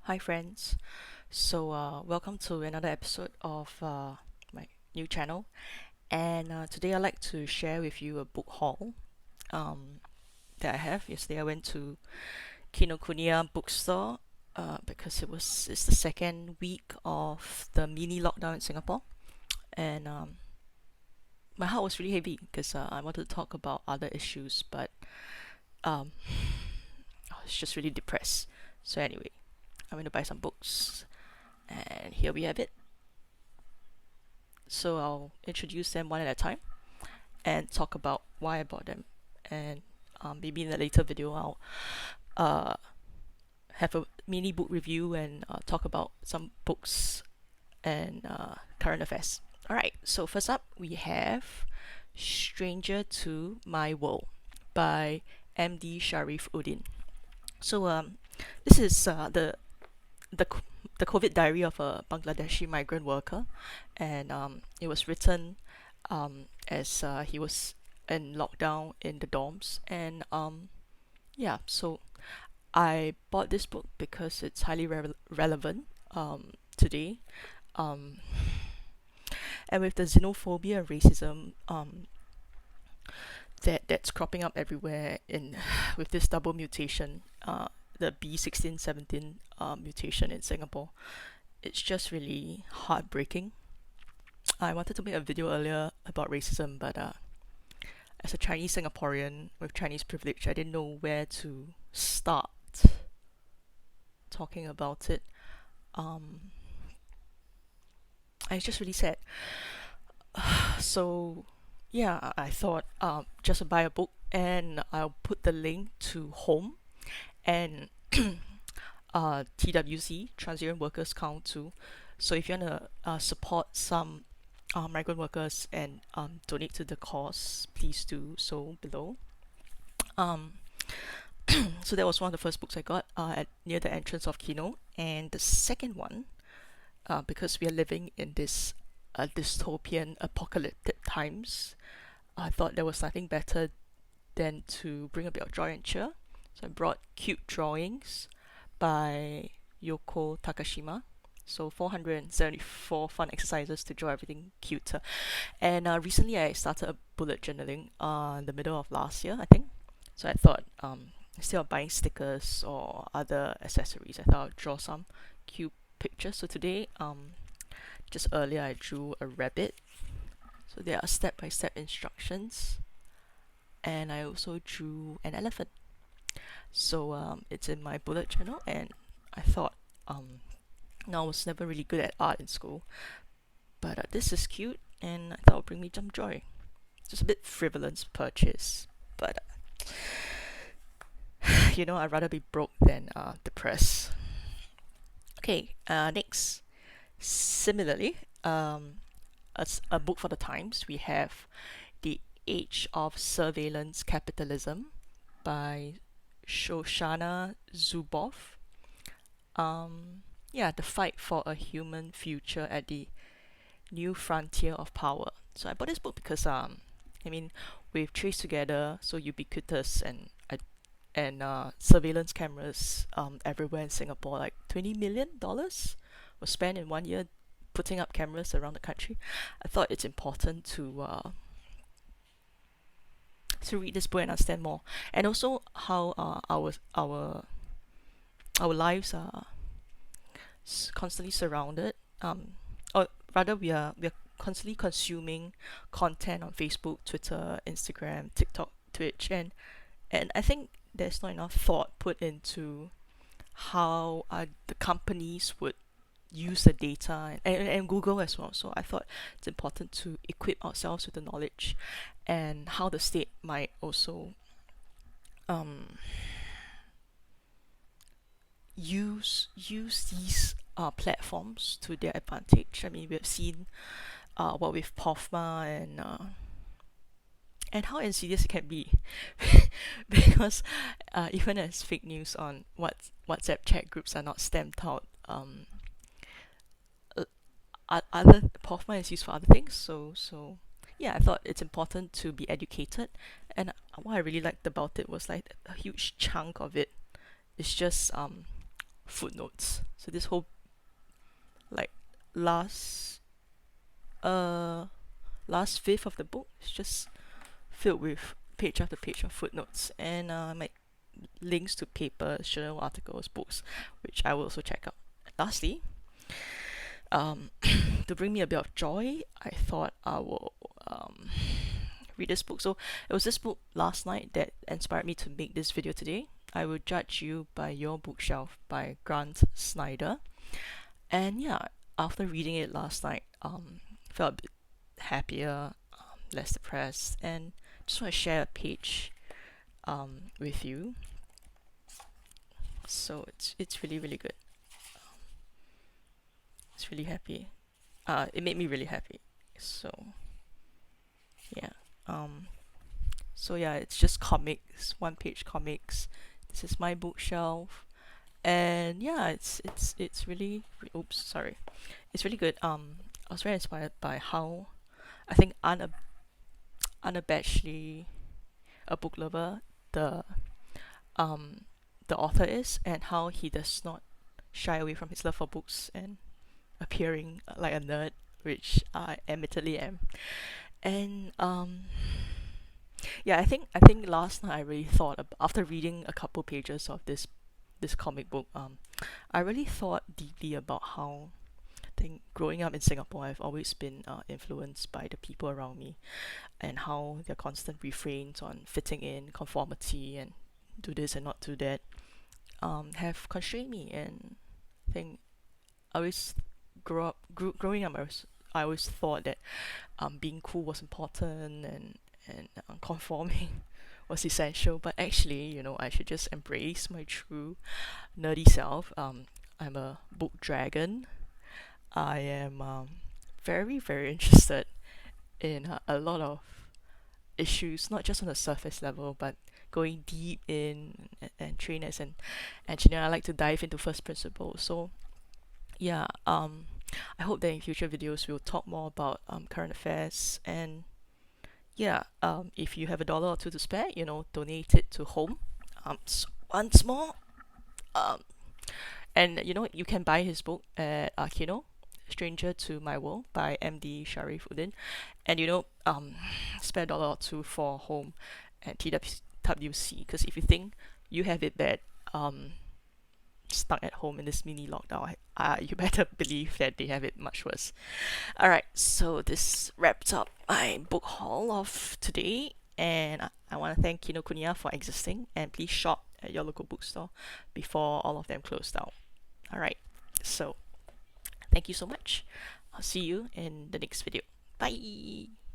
Hi friends, welcome to another episode of my new channel, and today I'd like to share with you a book haul um, that I have. Yesterday I went to Kinokuniya bookstore because it's the second week of the mini lockdown in Singapore, and my heart was really heavy because I wanted to talk about other issues, but um, I was just really depressed. So anyway, I went to buy some books, and here we have it. So I'll introduce them one at a time and talk about why I bought them. And maybe in a later video, I'll uh, have a mini book review and talk about some books and current affairs. Alright, so first up, we have Stranger to My World by MD Sharif Uddin. So this is the the COVID diary of a Bangladeshi migrant worker, and it was written as he was in lockdown in the dorms, and yeah, so I bought this book because it's highly relevant today, um, and with the xenophobia and racism that's cropping up everywhere in with this double mutation, the B1617 mutation in Singapore. It's just really heartbreaking. I wanted to make a video earlier about racism, but as a Chinese Singaporean with Chinese privilege, I didn't know where to start talking about it. It's just really sad. So yeah, I thought just buy a book, and I'll put the link to HOME and TWC, Transient Workers Council. So if you want to support some migrant workers and donate to the cause, please do so below. Um, so that was one of the first books I got near the entrance of Kino, and the second one, because we are living in this dystopian apocalyptic times, I thought there was nothing better than to bring a bit of joy and cheer. So I brought Cute Drawings by Yooco Takashima. So 474 fun exercises to draw everything cuter. And recently I started a bullet journaling in the middle of last year, I think. So I thought instead of buying stickers or other accessories, I thought I'd draw some cute pictures. So today, just earlier I drew a rabbit. So there are step-by-step instructions. And I also drew an elephant. So it's in my bullet journal, and I thought I was never really good at art in school, but this is cute, and I thought it would bring me some joy. It's just a bit frivolous purchase, but I'd rather be broke than depressed. Okay, next. Similarly, as a book for the times, we have The Age of Surveillance Capitalism by Shoshana Zuboff. The fight for a human future at the new frontier of power. So I bought this book because we've traced together so ubiquitous and surveillance cameras everywhere in Singapore. Like $20 million was spent in 1 year putting up cameras around the country. I thought it's important to read this book and understand more, and also how our lives are constantly surrounded, or rather we are constantly consuming content on Facebook, Twitter, Instagram, TikTok, Twitch, and I think there's not enough thought put into how the companies would use the data, and Google as well. So I thought it's important to equip ourselves with the knowledge, and how the state might also use these platforms to their advantage. I mean, we've seen what with POFMA and how insidious it can be, because even as fake news on WhatsApp chat groups are not stamped out, other POFMA is used for other things. So yeah, I thought it's important to be educated, and what I really liked about it was like a huge chunk of it is just footnotes. So this whole like last last fifth of the book is just filled with page after page of footnotes and my links to papers, journal articles, books, which I will also check out. Lastly, to bring me a bit of joy, I thought I will read this book. So it was this book last night that inspired me to make this video today. I Will Judge You by Your Bookshelf by Grant Snider. And yeah, after reading it last night, felt a bit happier, less depressed, and just want to share a page with you. So it's really good. It's really happy. It made me really happy. So yeah. So yeah, it's just comics, one-page comics. This is my bookshelf, and yeah, it's really oops, sorry, it's really good. I was very inspired by how I think unabashedly a book lover the author is, and how he does not shy away from his love for books and appearing like a nerd, which I admittedly am. And yeah, I think last night I really thought after reading a couple pages of this comic book, I really thought deeply about how I think growing up in Singapore, I've always been influenced by the people around me, and how their constant refrains on fitting in, conformity, and do this and not do that, have constrained me. And I think I always growing up, I always thought that being cool was important, and conforming was essential. But actually, you know, I should just embrace my true nerdy self. I'm a book dragon. I am very interested in a lot of issues, not just on the surface level, but going deep in and train as an engineer. I like to dive into first principles. So yeah, I hope that in future videos we'll talk more about current affairs. And yeah, if you have $1 or $2 to spare, you know, donate it to HOME. Once more, and you know, you can buy his book at Kino, Stranger to My World by MD Sharif Uddin, and you know, spare $1 or $2 for HOME and TWC, because if you think you have it bad, stuck at home in this mini lockdown, you better believe that they have it much worse. Alright, so this wraps up my book haul of today, and I want to thank Kinokuniya for existing, and please shop at your local bookstore before all of them close down. Alright, so thank you so much. I'll see you in the next video. Bye!